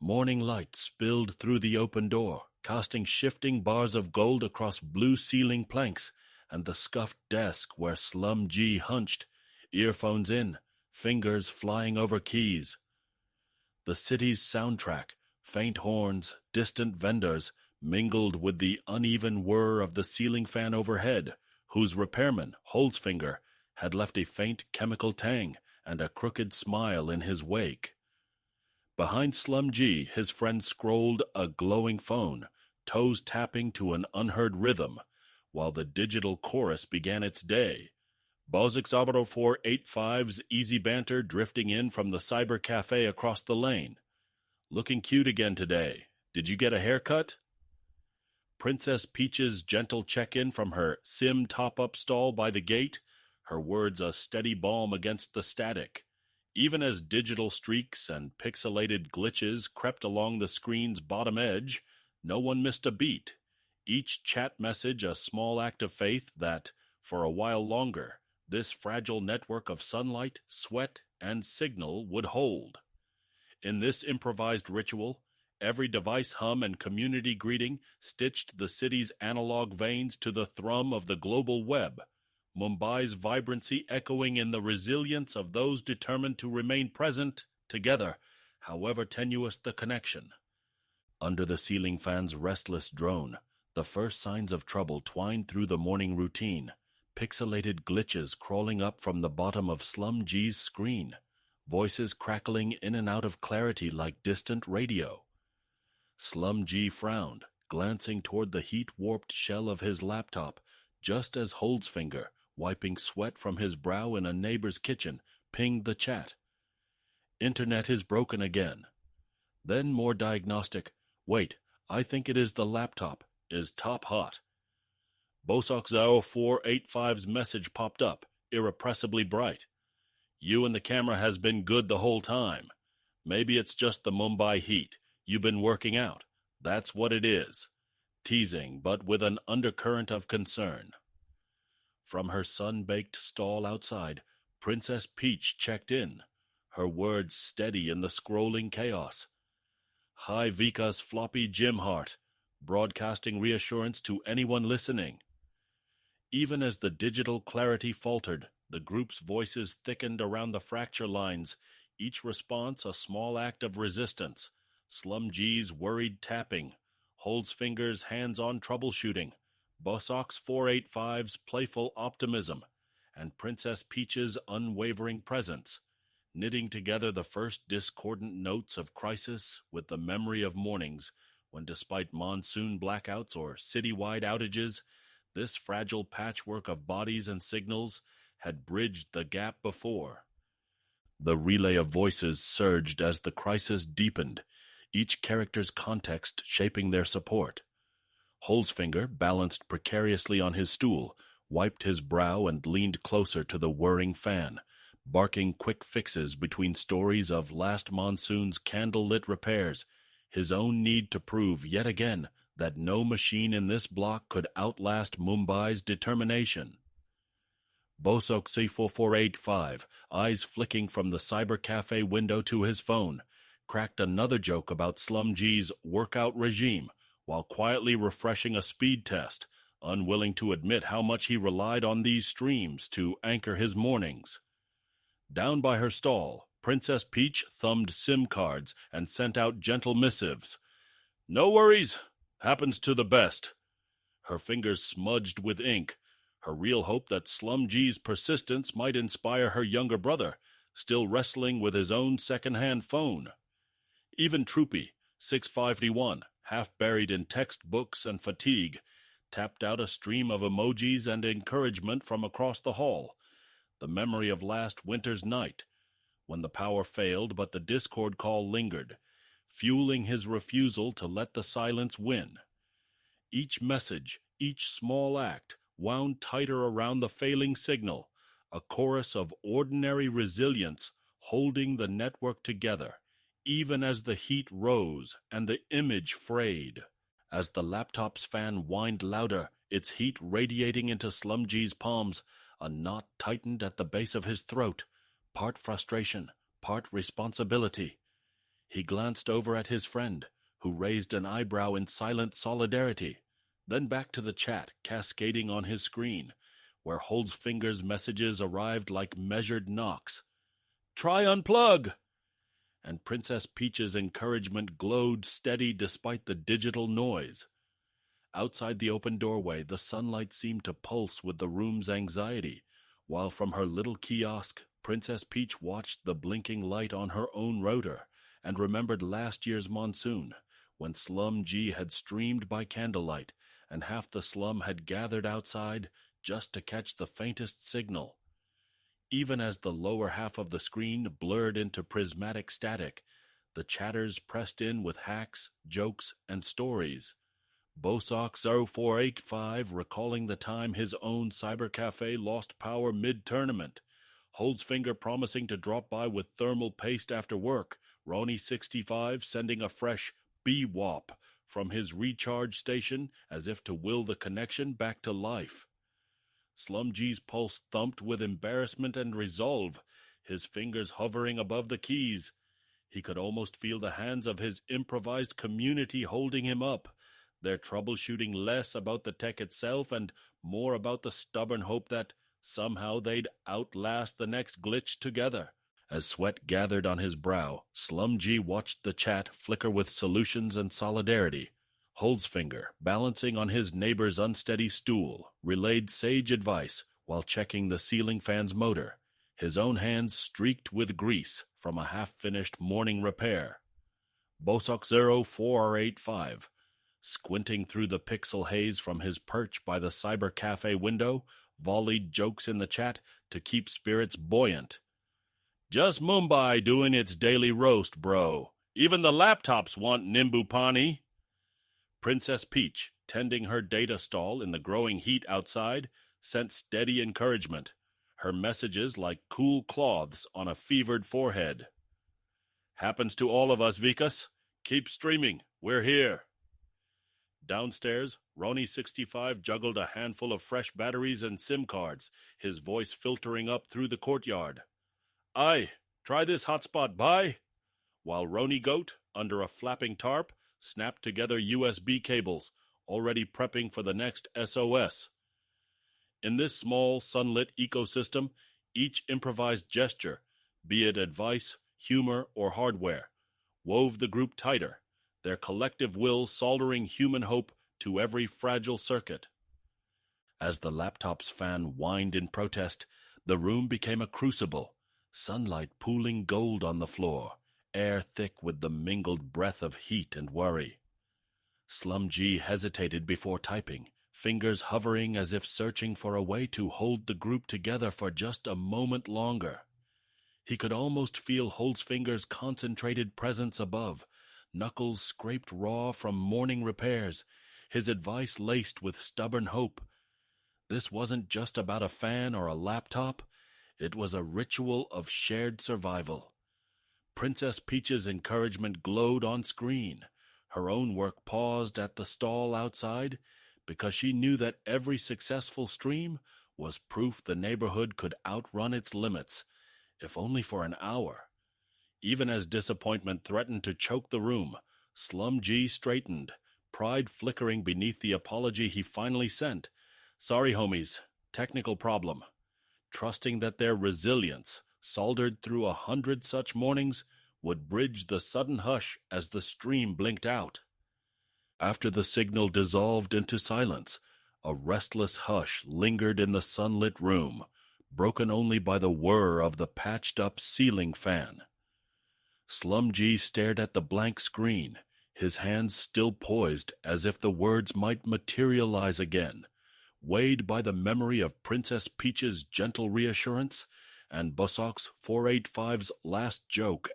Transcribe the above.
Morning light spilled through the open door, casting shifting bars of gold across blue ceiling planks and the scuffed desk where SlumG hunched, earphones in, fingers flying over keys. The city's soundtrack, faint horns, distant vendors, mingled with the uneven whir of the ceiling fan overhead, whose repairman, holzfinger, had left a faint chemical tang and a crooked smile in his wake. Behind SlumG, his friend scrolled a glowing phone, toes tapping to an unheard rhythm, while the digital chorus began its day. Bozik's Obero 485's easy banter drifting in from the cyber cafe across the lane. Looking cute again today. Did you get a haircut? Princess Peach's gentle check-in from her SIM top-up stall by the gate, her words a steady balm against the static. Even as digital streaks and pixelated glitches crept along the screen's bottom edge, no one missed a beat. Each chat message a small act of faith that, for a while longer, this fragile network of sunlight, sweat, and signal would hold. In this improvised ritual, every device hum and community greeting stitched the city's analog veins to the thrum of the global web, Mumbai's vibrancy echoing in the resilience of those determined to remain present together, however tenuous the connection. Under the ceiling fan's restless drone, the first signs of trouble twined through the morning routine, pixelated glitches crawling up from the bottom of SlumG's screen, voices crackling in and out of clarity like distant radio. SlumG frowned, glancing toward the heat-warped shell of his laptop, just as holzfinger, wiping sweat from his brow in a neighbor's kitchen, pinged the chat. Internet is broken again. Then more diagnostic. Wait, I think it is the laptop. Is top hot. Bosok's 485's message popped up, irrepressibly bright. You and the camera has been good the whole time. Maybe it's just the Mumbai heat. You've been working out. That's what it is. Teasing, but with an undercurrent of concern. From her sun-baked stall outside, Princess Peach checked in, her words steady in the scrolling chaos. Hi Vika's floppy gym heart, broadcasting reassurance to anyone listening. Even as the digital clarity faltered, the group's voices thickened around the fracture lines, each response a small act of resistance. SlumG's worried tapping, holzfinger's hands-on troubleshooting, Bosok's 485's playful optimism, and Princess Peach's unwavering presence, knitting together the first discordant notes of crisis with the memory of mornings when, despite monsoon blackouts or citywide outages, this fragile patchwork of bodies and signals had bridged the gap before. The relay of voices surged as the crisis deepened, each character's context shaping their support. Holzfinger, balanced precariously on his stool, wiped his brow and leaned closer to the whirring fan, barking quick fixes between stories of last monsoon's candle-lit repairs, his own need to prove yet again that no machine in this block could outlast Mumbai's determination. Bosok C4485, eyes flicking from the cyber cafe window to his phone, cracked another joke about SlumG's workout regime while quietly refreshing a speed test, unwilling to admit how much he relied on these streams to anchor his mornings. Down by her stall, Princess Peach thumbed SIM cards and sent out gentle missives. No worries. Happens to the best. Her fingers smudged with ink, her real hope that SlumG's persistence might inspire her younger brother, still wrestling with his own second-hand phone. Even Troopy, 651, half buried in textbooks and fatigue, tapped out a stream of emojis and encouragement from across the hall, the memory of last winter's night, when the power failed but the Discord call lingered, fueling his refusal to let the silence win. Each message, each small act, wound tighter around the failing signal, a chorus of ordinary resilience holding the network together, even as the heat rose and the image frayed. As the laptop's fan whined louder, its heat radiating into SlumG's palms, a knot tightened at the base of his throat, part frustration, part responsibility. He glanced over at his friend, who raised an eyebrow in silent solidarity, then back to the chat cascading on his screen, where holzfinger's messages arrived like measured knocks. "Try unplug!" And Princess Peach's encouragement glowed steady despite the digital noise. Outside the open doorway, the sunlight seemed to pulse with the room's anxiety, while from her little kiosk, Princess Peach watched the blinking light on her own router and remembered last year's monsoon, when SlumG had streamed by candlelight and half the slum had gathered outside just to catch the faintest signal. Even as the lower half of the screen blurred into prismatic static, the chatters pressed in with hacks, jokes, and stories. Bosock0485 recalling the time his own cybercafe lost power mid-tournament, Holzfinger promising to drop by with thermal paste after work, Ronnie65 sending a fresh BWOP from his recharge station as if to will the connection back to life. SlumG's pulse thumped with embarrassment and resolve, his fingers hovering above the keys. He could almost feel the hands of his improvised community holding him up, their troubleshooting less about the tech itself and more about the stubborn hope that somehow they'd outlast the next glitch together. As sweat gathered on his brow, SlumG watched the chat flicker with solutions and solidarity. Holzfinger, balancing on his neighbor's unsteady stool, relayed sage advice while checking the ceiling fan's motor, his own hands streaked with grease from a half-finished morning repair. Bosock0485, squinting through the pixel haze from his perch by the cyber cafe window, volleyed jokes in the chat to keep spirits buoyant. "Just Mumbai doing its daily roast, bro. Even the laptops want Nimbupani." Princess Peach, tending her data stall in the growing heat outside, sent steady encouragement, her messages like cool cloths on a fevered forehead. "Happens to all of us, Vikas. Keep streaming. We're here." Downstairs, Ronnie65 juggled a handful of fresh batteries and SIM cards, his voice filtering up through the courtyard. "Aye, try this hotspot, bye." While Ronnie Goat, under a flapping tarp, snapped together USB cables, already prepping for the next SOS. In this small, sunlit ecosystem, each improvised gesture, be it advice, humor, or hardware, wove the group tighter, their collective will soldering human hope to every fragile circuit. As the laptop's fan whined in protest, the room became a crucible, sunlight pooling gold on the floor, air thick with the mingled breath of heat and worry. SlumG hesitated before typing, fingers hovering as if searching for a way to hold the group together for just a moment longer. He could almost feel Holzfinger's concentrated presence above, knuckles scraped raw from morning repairs, his advice laced with stubborn hope. This wasn't just about a fan or a laptop, it was a ritual of shared survival. Princess Peach's encouragement glowed on screen. Her own work paused at the stall outside because she knew that every successful stream was proof the neighborhood could outrun its limits, if only for an hour. Even as disappointment threatened to choke the room, SlumG straightened, pride flickering beneath the apology he finally sent. "Sorry, homies. Technical problem." Trusting that their resilience, soldered through 100 such mornings, would bridge the sudden hush as the stream blinked out. After the signal dissolved into silence, a restless hush lingered in the sunlit room, broken only by the whir of the patched-up ceiling fan. SlumG stared at the blank screen, his hands still poised as if the words might materialize again, weighed by the memory of Princess Peach's gentle reassurance and Bosock's 485's last joke